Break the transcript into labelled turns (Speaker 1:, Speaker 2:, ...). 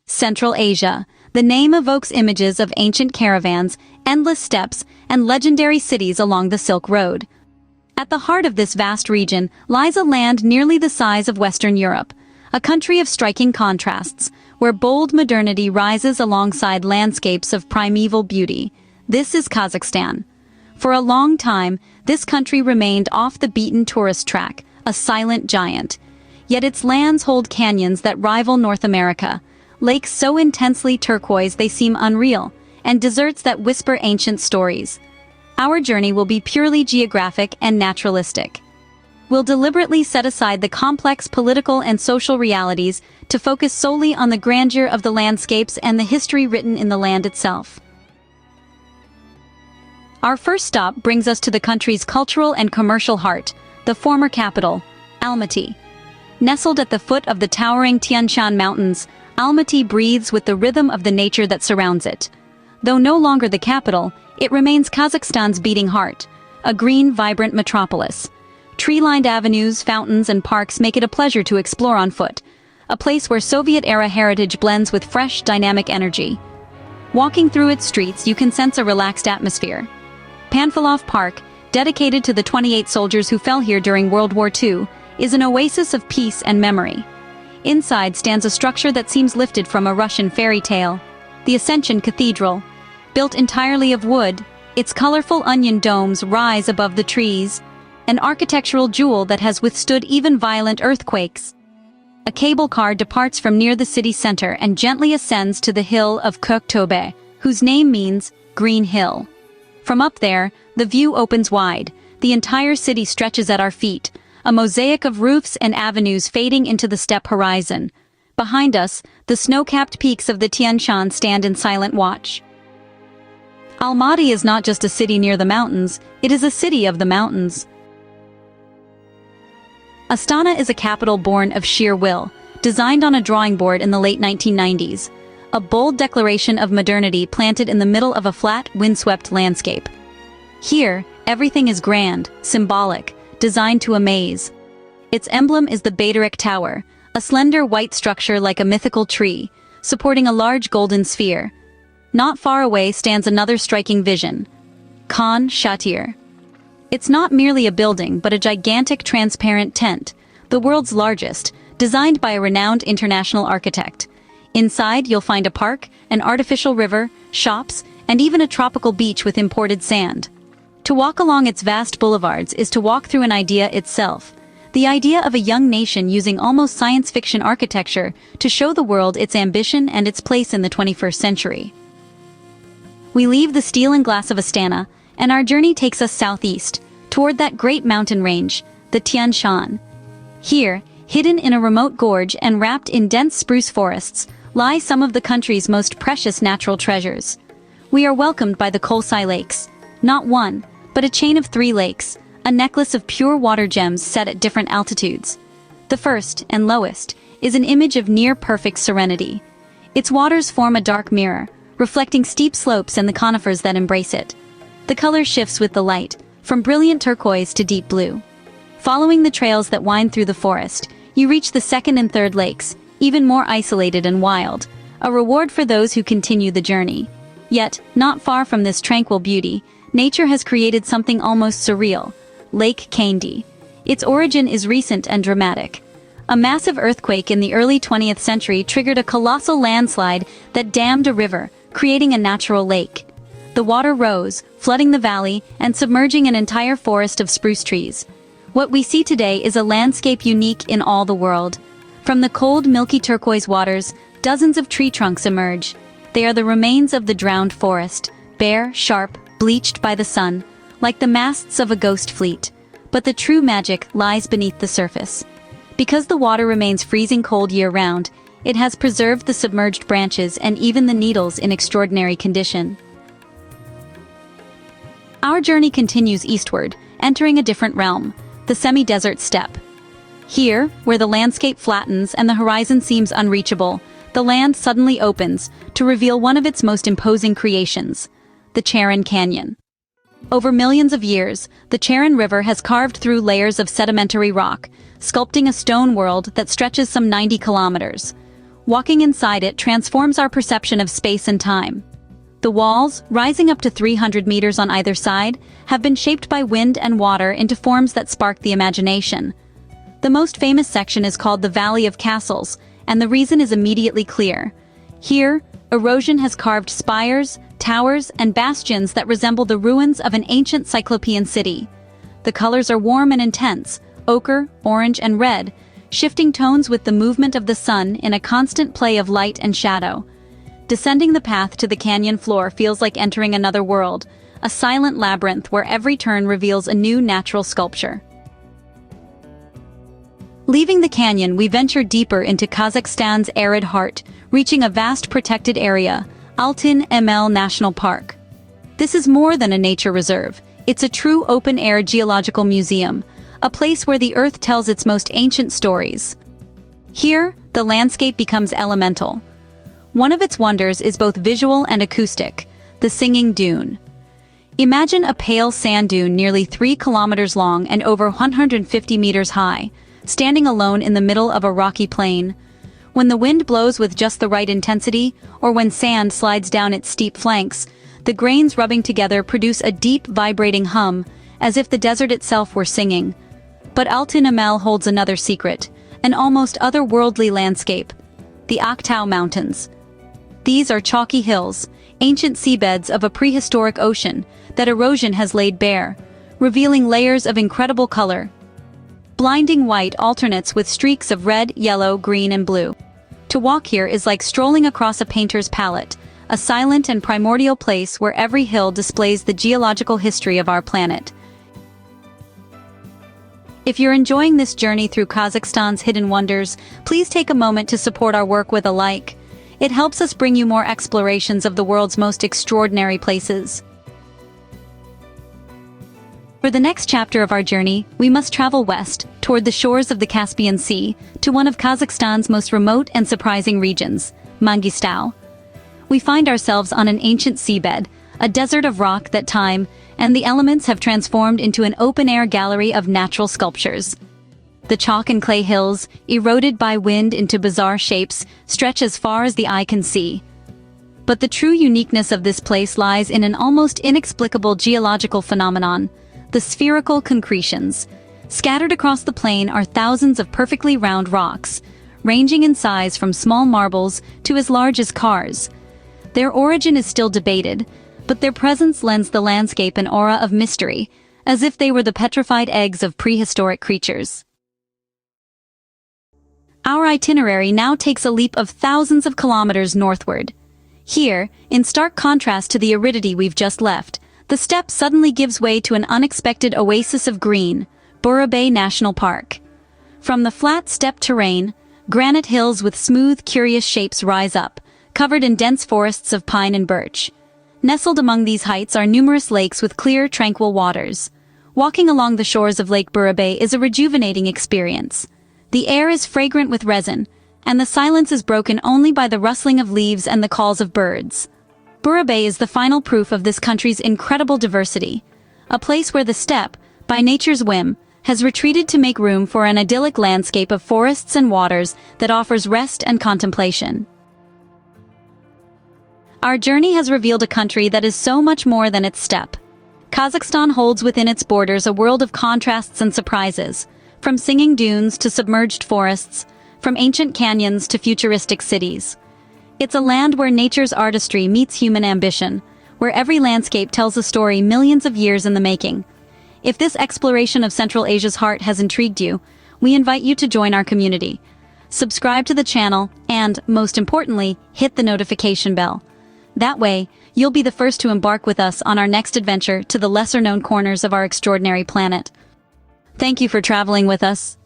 Speaker 1: Central Asia. The name evokes images of ancient caravans, endless steppes, and legendary cities along the Silk Road. At the heart of this vast region lies a land nearly the size of Western Europe, a country of striking contrasts, where bold modernity rises alongside landscapes of primeval beauty. This is Kazakhstan. For a long time, this country remained off the beaten tourist track, a silent giant. Yet its lands hold canyons that rival North America, lakes so intensely turquoise they seem unreal, and deserts that whisper ancient stories. Our journey will be purely geographic and naturalistic. We'll deliberately set aside the complex political and social realities to focus solely on the grandeur of the landscapes and the history written in the land itself. Our first stop brings us to the country's cultural and commercial heart, the former capital, Almaty. Nestled at the foot of the towering Tian Shan Mountains, Almaty breathes with the rhythm of the nature that surrounds it. Though no longer the capital, it remains Kazakhstan's beating heart, a green, vibrant metropolis. Tree-lined avenues, fountains, and parks make it a pleasure to explore on foot, a place where Soviet-era heritage blends with fresh, dynamic energy. Walking through its streets, you can sense a relaxed atmosphere. Panfilov Park, dedicated to the 28 soldiers who fell here during World War II, is an oasis of peace and memory. Inside stands a structure that seems lifted from a Russian fairy tale, the Ascension Cathedral. Built entirely of wood, its colorful onion domes rise above the trees, an architectural jewel that has withstood even violent earthquakes. A cable car departs from near the city center and gently ascends to the hill of Köktobe, whose name means Green Hill. From up there, the view opens wide. The entire city stretches at our feet, a mosaic of roofs and avenues fading into the steppe horizon. Behind us, the snow-capped peaks of the Tian Shan stand in silent watch. Almaty is not just a city near the mountains, it is a city of the mountains. Astana is a capital born of sheer will, designed on a drawing board in the late 1990s, a bold declaration of modernity planted in the middle of a flat, windswept landscape. Here, everything is grand, symbolic, designed to amaze. Its emblem is the Bayterik Tower, a slender white structure like a mythical tree, supporting a large golden sphere. Not far away stands another striking vision, Khan Shatir. It's not merely a building but a gigantic transparent tent, the world's largest, designed by a renowned international architect. Inside you'll find a park, an artificial river, shops, and even a tropical beach with imported sand. To walk along its vast boulevards is to walk through an idea itself, the idea of a young nation using almost science fiction architecture to show the world its ambition and its place in the 21st century. We leave the steel and glass of Astana, and our journey takes us southeast, toward that great mountain range, the Tian Shan. Here, hidden in a remote gorge and wrapped in dense spruce forests, lie some of the country's most precious natural treasures. We are welcomed by the Kolsai lakes, not one, but a chain of 3 lakes, a necklace of pure water gems set at different altitudes. The first, and lowest, is an image of near-perfect serenity. Its waters form a dark mirror, reflecting steep slopes and the conifers that embrace it. The color shifts with the light, from brilliant turquoise to deep blue. Following the trails that wind through the forest, you reach the second and third lakes, even more isolated and wild, a reward for those who continue the journey. Yet, not far from this tranquil beauty, nature has created something almost surreal, Lake Kaindy. Its origin is recent and dramatic. A massive earthquake in the early 20th century triggered a colossal landslide that dammed a river, creating a natural lake. The water rose, flooding the valley and submerging an entire forest of spruce trees. What we see today is a landscape unique in all the world. From the cold, milky turquoise waters, dozens of tree trunks emerge. They are the remains of the drowned forest, bare, sharp, bleached by the sun, like the masts of a ghost fleet. But the true magic lies beneath the surface. Because the water remains freezing cold year-round, it has preserved the submerged branches and even the needles in extraordinary condition. Our journey continues eastward, entering a different realm, the semi-desert steppe. Here, where the landscape flattens and the horizon seems unreachable, the land suddenly opens to reveal one of its most imposing creations, the Charyn Canyon. Over millions of years, the Charyn River has carved through layers of sedimentary rock, sculpting a stone world that stretches some 90 kilometers. Walking inside it transforms our perception of space and time. The walls, rising up to 300 meters on either side, have been shaped by wind and water into forms that spark the imagination. The most famous section is called the Valley of Castles, and the reason is immediately clear. Here, erosion has carved spires, towers, and bastions that resemble the ruins of an ancient Cyclopean city. The colors are warm and intense, ochre, orange, and red, shifting tones with the movement of the sun in a constant play of light and shadow. Descending the path to the canyon floor feels like entering another world, a silent labyrinth where every turn reveals a new natural sculpture. Leaving the canyon, we venture deeper into Kazakhstan's arid heart, reaching a vast protected area, Altyn-Emel National Park. This is more than a nature reserve. It's a true open-air geological museum, a place where the earth tells its most ancient stories. Here, the landscape becomes elemental. One of its wonders is both visual and acoustic, the singing dune. Imagine a pale sand dune nearly 3 kilometers long and over 150 meters high, standing alone in the middle of a rocky plain. When the wind blows with just the right intensity, or when sand slides down its steep flanks, the grains rubbing together produce a deep, vibrating hum, as if the desert itself were singing. But Altyn-Emel holds another secret, an almost otherworldly landscape, the Aktau Mountains. These are chalky hills, ancient seabeds of a prehistoric ocean that erosion has laid bare, revealing layers of incredible color. Blinding white alternates with streaks of red, yellow, green, and blue. To walk here is like strolling across a painter's palette, a silent and primordial place where every hill displays the geological history of our planet. If you're enjoying this journey through Kazakhstan's hidden wonders, please take a moment to support our work with a like. It helps us bring you more explorations of the world's most extraordinary places. For the next chapter of our journey, we must travel west, toward the shores of the Caspian Sea, to one of Kazakhstan's most remote and surprising regions, Mangystau. We find ourselves on an ancient seabed, a desert of rock that time and the elements have transformed into an open-air gallery of natural sculptures. The chalk and clay hills, eroded by wind into bizarre shapes, stretch as far as the eye can see. But the true uniqueness of this place lies in an almost inexplicable geological phenomenon, the spherical concretions. Scattered across the plain are thousands of perfectly round rocks, ranging in size from small marbles to as large as cars. Their origin is still debated, but their presence lends the landscape an aura of mystery, as if they were the petrified eggs of prehistoric creatures. Our itinerary now takes a leap of thousands of kilometers northward. Here, in stark contrast to the aridity we've just left, the steppe suddenly gives way to an unexpected oasis of green, Burabay National Park. From the flat steppe terrain, granite hills with smooth, curious shapes rise up, covered in dense forests of pine and birch. Nestled among these heights are numerous lakes with clear, tranquil waters. Walking along the shores of Lake Burabay is a rejuvenating experience. The air is fragrant with resin, and the silence is broken only by the rustling of leaves and the calls of birds. Burabay is the final proof of this country's incredible diversity, a place where the steppe, by nature's whim, has retreated to make room for an idyllic landscape of forests and waters that offers rest and contemplation. Our journey has revealed a country that is so much more than its steppe. Kazakhstan holds within its borders a world of contrasts and surprises, from singing dunes to submerged forests, from ancient canyons to futuristic cities. It's a land where nature's artistry meets human ambition, where every landscape tells a story millions of years in the making. If this exploration of Central Asia's heart has intrigued you, we invite you to join our community. Subscribe to the channel and, most importantly, hit the notification bell. That way, you'll be the first to embark with us on our next adventure to the lesser-known corners of our extraordinary planet. Thank you for traveling with us.